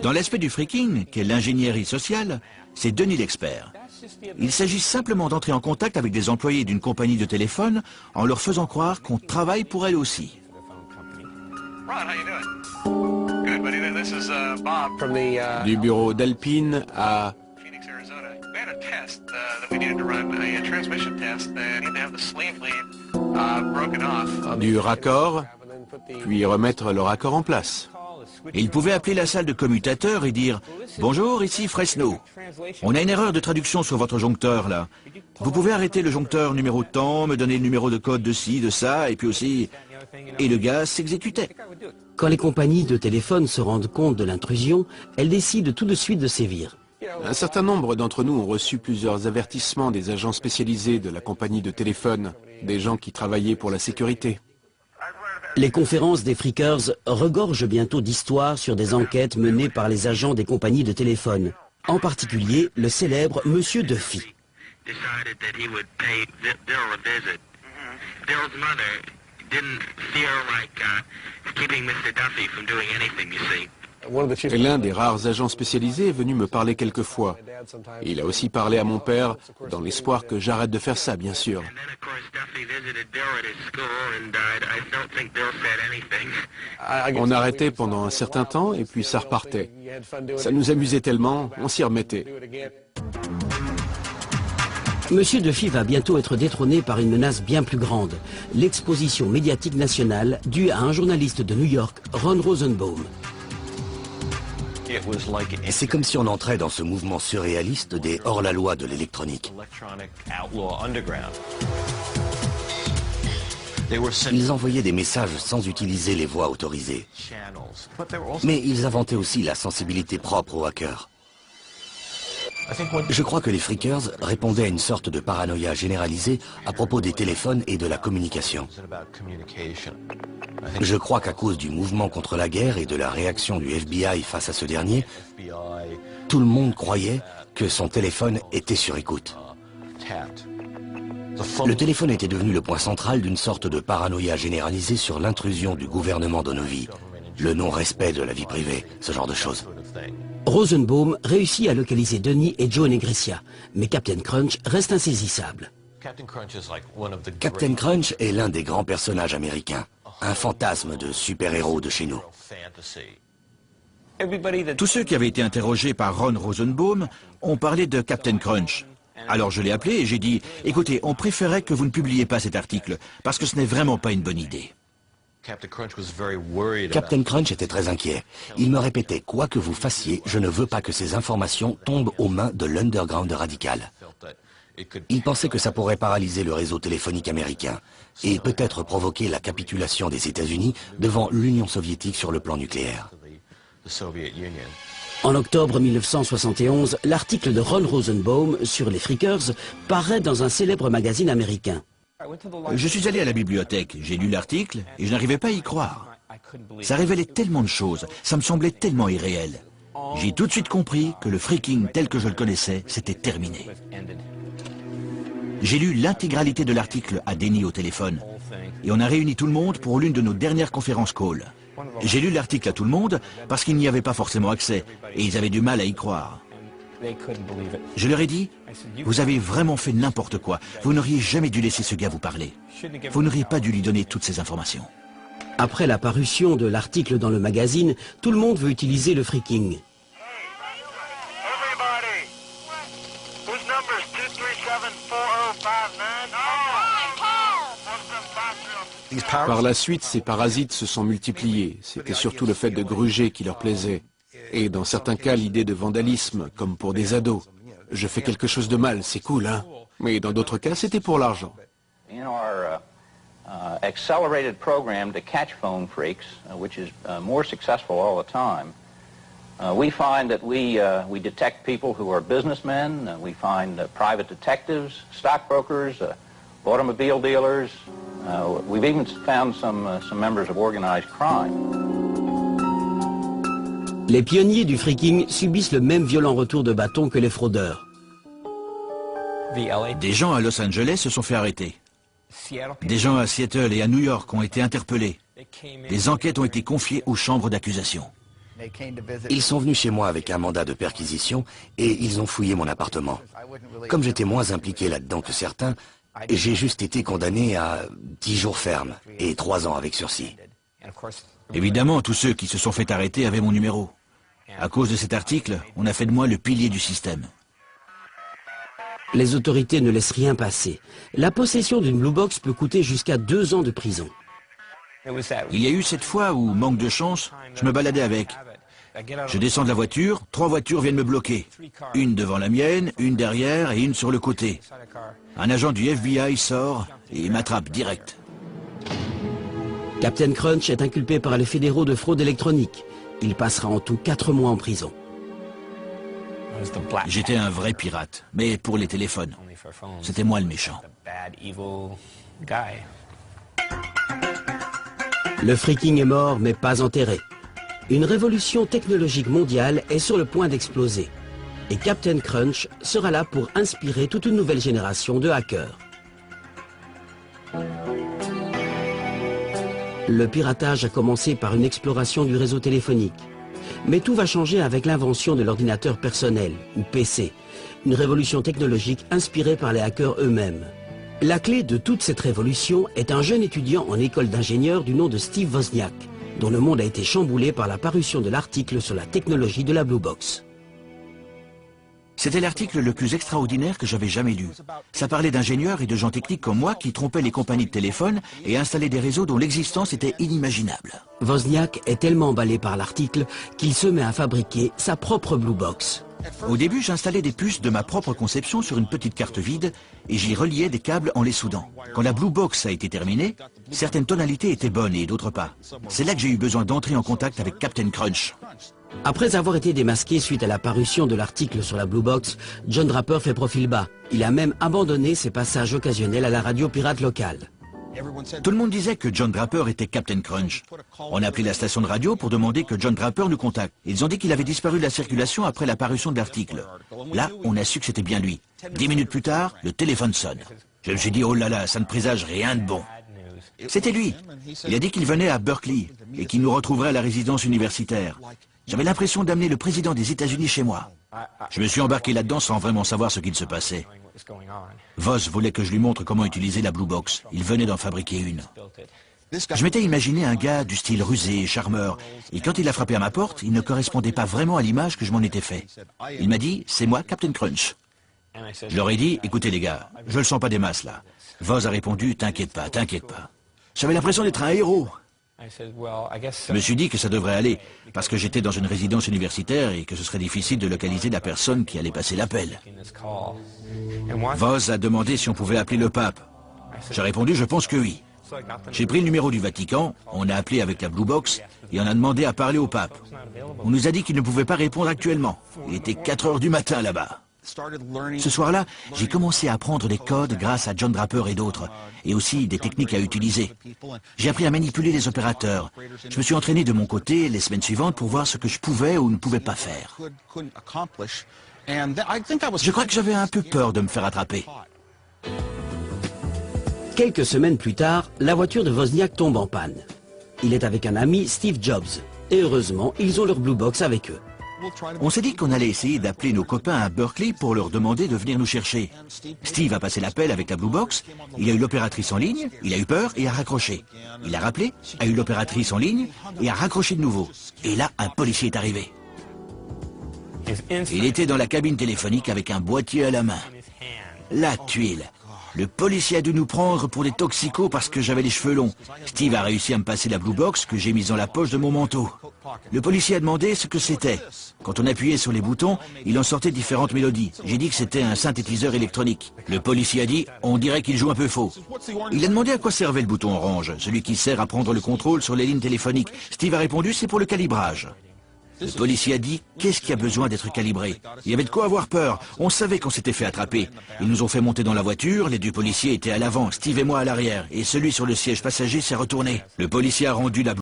Dans l'aspect du freaking, qu'est l'ingénierie sociale, c'est Denis l'expert. Il s'agit simplement d'entrer en contact avec des employés d'une compagnie de téléphone en leur faisant croire qu'on travaille pour elle aussi. Du bureau d'Alpine à... Du raccord, puis remettre le raccord en place. Et il pouvait appeler la salle de commutateur et dire « Bonjour, ici Fresno. On a une erreur de traduction sur votre joncteur, là. Vous pouvez arrêter le joncteur numéro tant, me donner le numéro de code de ci, de ça, et puis aussi... » Et le gars s'exécutait. Quand les compagnies de téléphone se rendent compte de l'intrusion, elles décident tout de suite de sévir. Un certain nombre d'entre nous ont reçu plusieurs avertissements des agents spécialisés de la compagnie de téléphone, des gens qui travaillaient pour la sécurité. Les conférences des Freakers regorgent bientôt d'histoires sur des enquêtes menées par les agents des compagnies de téléphone. En particulier, le célèbre Monsieur Duffy. L'un des rares agents spécialisés est venu me parler quelquefois. Il a aussi parlé à mon père, dans l'espoir que j'arrête de faire ça, bien sûr. On arrêtait pendant un certain temps et puis ça repartait. Ça nous amusait tellement, on s'y remettait. Monsieur Duffy va bientôt être détrôné par une menace bien plus grande, l'exposition médiatique nationale due à un journaliste de New York, Ron Rosenbaum. C'est comme si on entrait dans ce mouvement surréaliste des hors-la-loi de l'électronique. Ils envoyaient des messages sans utiliser les voies autorisées. Mais ils inventaient aussi la sensibilité propre aux hackers. Je crois que les Freakers répondaient à une sorte de paranoïa généralisée à propos des téléphones et de la communication. Je crois qu'à cause du mouvement contre la guerre et de la réaction du FBI face à ce dernier, tout le monde croyait que son téléphone était sur écoute. Le téléphone était devenu le point central d'une sorte de paranoïa généralisée sur l'intrusion du gouvernement dans nos vies, le non-respect de la vie privée, ce genre de choses. Rosenbaum réussit à localiser Denis et Joe Negressia, mais Captain Crunch reste insaisissable. Captain Crunch est l'un des grands personnages américains, un fantasme de super-héros de chez nous. Tous ceux qui avaient été interrogés par Ron Rosenbaum ont parlé de Captain Crunch. Alors je l'ai appelé et j'ai dit « Écoutez, on préférait que vous ne publiez pas cet article, parce que ce n'est vraiment pas une bonne idée. » Captain Crunch était très inquiet. Il me répétait, quoi que vous fassiez, je ne veux pas que ces informations tombent aux mains de l'underground radical. Il pensait que ça pourrait paralyser le réseau téléphonique américain et peut-être provoquer la capitulation des États-Unis devant l'Union soviétique sur le plan nucléaire. En octobre 1971, l'article de Ron Rosenbaum sur les Freakers paraît dans un célèbre magazine américain. Je suis allé à la bibliothèque, j'ai lu l'article et je n'arrivais pas à y croire. Ça révélait tellement de choses, ça me semblait tellement irréel. J'ai tout de suite compris que le freaking tel que je le connaissais, c'était terminé. J'ai lu l'intégralité de l'article à Denis au téléphone et on a réuni tout le monde pour l'une de nos dernières conférences call. J'ai lu l'article à tout le monde parce qu'il n'y avait pas forcément accès et ils avaient du mal à y croire. Je leur ai dit, vous avez vraiment fait n'importe quoi. Vous n'auriez jamais dû laisser ce gars vous parler. Vous n'auriez pas dû lui donner toutes ces informations. Après la parution de l'article dans le magazine, tout le monde veut utiliser le freaking. Par la suite, ces parasites se sont multipliés. C'était surtout le fait de gruger qui leur plaisait. Et dans certains cas, l'idée de vandalisme, comme pour des ados. Je fais quelque chose de mal, c'est cool, hein? Mais dans d'autres cas, c'était pour l'argent. Accelerated program to catch phone freaks, which is more successful all the time. We find that we detect people who are businessmen. We find private detectives, stockbrokers, automobile dealers. We've even found some members of organized crime. Les pionniers du freaking subissent le même violent retour de bâton que les fraudeurs. Des gens à Los Angeles se sont fait arrêter. Des gens à Seattle et à New York ont été interpellés. Des enquêtes ont été confiées aux chambres d'accusation. Ils sont venus chez moi avec un mandat de perquisition et ils ont fouillé mon appartement. Comme j'étais moins impliqué là-dedans que certains, j'ai juste été condamné à 10 jours ferme et 3 ans avec sursis. Évidemment, tous ceux qui se sont fait arrêter avaient mon numéro. À cause de cet article, on a fait de moi le pilier du système. Les autorités ne laissent rien passer. La possession d'une Blue Box peut coûter jusqu'à 2 ans de prison. Il y a eu cette fois où, manque de chance, je me baladais avec. Je descends de la voiture, 3 voitures viennent me bloquer. Une devant la mienne, une derrière et une sur le côté. Un agent du FBI sort et m'attrape direct. Captain Crunch est inculpé par les fédéraux de fraude électronique. Il passera en tout 4 mois en prison. J'étais un vrai pirate, mais pour les téléphones. C'était moi le méchant. Le freaking est mort, mais pas enterré. Une révolution technologique mondiale est sur le point d'exploser. Et Captain Crunch sera là pour inspirer toute une nouvelle génération de hackers. Le piratage a commencé par une exploration du réseau téléphonique. Mais tout va changer avec l'invention de l'ordinateur personnel, ou PC, une révolution technologique inspirée par les hackers eux-mêmes. La clé de toute cette révolution est un jeune étudiant en école d'ingénieur du nom de Steve Wozniak, dont le monde a été chamboulé par la parution de l'article sur la technologie de la Blue Box. C'était l'article le plus extraordinaire que j'avais jamais lu. Ça parlait d'ingénieurs et de gens techniques comme moi qui trompaient les compagnies de téléphone et installaient des réseaux dont l'existence était inimaginable. Wozniak est tellement emballé par l'article qu'il se met à fabriquer sa propre Blue Box. Au début, j'installais des puces de ma propre conception sur une petite carte vide et j'y reliais des câbles en les soudant. Quand la Blue Box a été terminée, certaines tonalités étaient bonnes et d'autres pas. C'est là que j'ai eu besoin d'entrer en contact avec Captain Crunch. Après avoir été démasqué suite à la parution de l'article sur la Blue Box, John Draper fait profil bas. Il a même abandonné ses passages occasionnels à la radio pirate locale. Tout le monde disait que John Draper était Captain Crunch. On a appelé la station de radio pour demander que John Draper nous contacte. Ils ont dit qu'il avait disparu de la circulation après la parution de l'article. Là, on a su que c'était bien lui. 10 minutes plus tard, le téléphone sonne. Je me suis dit, oh là là, ça ne présage rien de bon. C'était lui. Il a dit qu'il venait à Berkeley et qu'il nous retrouverait à la résidence universitaire. J'avais l'impression d'amener le président des États-Unis chez moi. Je me suis embarqué là-dedans sans vraiment savoir ce qu'il se passait. Woz voulait que je lui montre comment utiliser la Blue Box. Il venait d'en fabriquer une. Je m'étais imaginé un gars du style rusé et charmeur. Et quand il a frappé à ma porte, il ne correspondait pas vraiment à l'image que je m'en étais fait. Il m'a dit, c'est moi, Captain Crunch. Je leur ai dit, écoutez les gars, je le sens pas des masses là. Woz a répondu, t'inquiète pas, t'inquiète pas. J'avais l'impression d'être un héros. Je me suis dit que ça devrait aller, parce que j'étais dans une résidence universitaire et que ce serait difficile de localiser la personne qui allait passer l'appel. Woz a demandé si on pouvait appeler le pape. J'ai répondu, je pense que oui. J'ai pris le numéro du Vatican, on a appelé avec la Blue Box et on a demandé à parler au pape. On nous a dit qu'il ne pouvait pas répondre actuellement. Il était 4 heures du matin là-bas. Ce soir-là, j'ai commencé à apprendre des codes grâce à John Draper et d'autres, et aussi des techniques à utiliser. J'ai appris à manipuler les opérateurs. Je me suis entraîné de mon côté les semaines suivantes pour voir ce que je pouvais ou ne pouvais pas faire. Je crois que j'avais un peu peur de me faire attraper. Quelques semaines plus tard, la voiture de Wozniak tombe en panne. Il est avec un ami, Steve Jobs, et heureusement, ils ont leur Blue Box avec eux. On s'est dit qu'on allait essayer d'appeler nos copains à Berkeley pour leur demander de venir nous chercher. Steve a passé l'appel avec la Blue Box, il a eu l'opératrice en ligne, il a eu peur et a raccroché. Il a rappelé, a eu l'opératrice en ligne et a raccroché de nouveau. Et là, un policier est arrivé. Il était dans la cabine téléphonique avec un boîtier à la main. La tuile. Le policier a dû nous prendre pour des toxicos parce que j'avais les cheveux longs. Steve a réussi à me passer la Blue Box que j'ai mise dans la poche de mon manteau. Le policier a demandé ce que c'était. Quand on appuyait sur les boutons, il en sortait différentes mélodies. J'ai dit que c'était un synthétiseur électronique. Le policier a dit, on dirait qu'il joue un peu faux. Il a demandé à quoi servait le bouton orange, celui qui sert à prendre le contrôle sur les lignes téléphoniques. Steve a répondu, c'est pour le calibrage. Le policier a dit, qu'est-ce qui a besoin d'être calibré? Il y avait de quoi avoir peur. On savait qu'on s'était fait attraper. Ils nous ont fait monter dans la voiture, les 2 policiers étaient à l'avant, Steve et moi à l'arrière, et celui sur le siège passager s'est retourné. Le policier a rendu la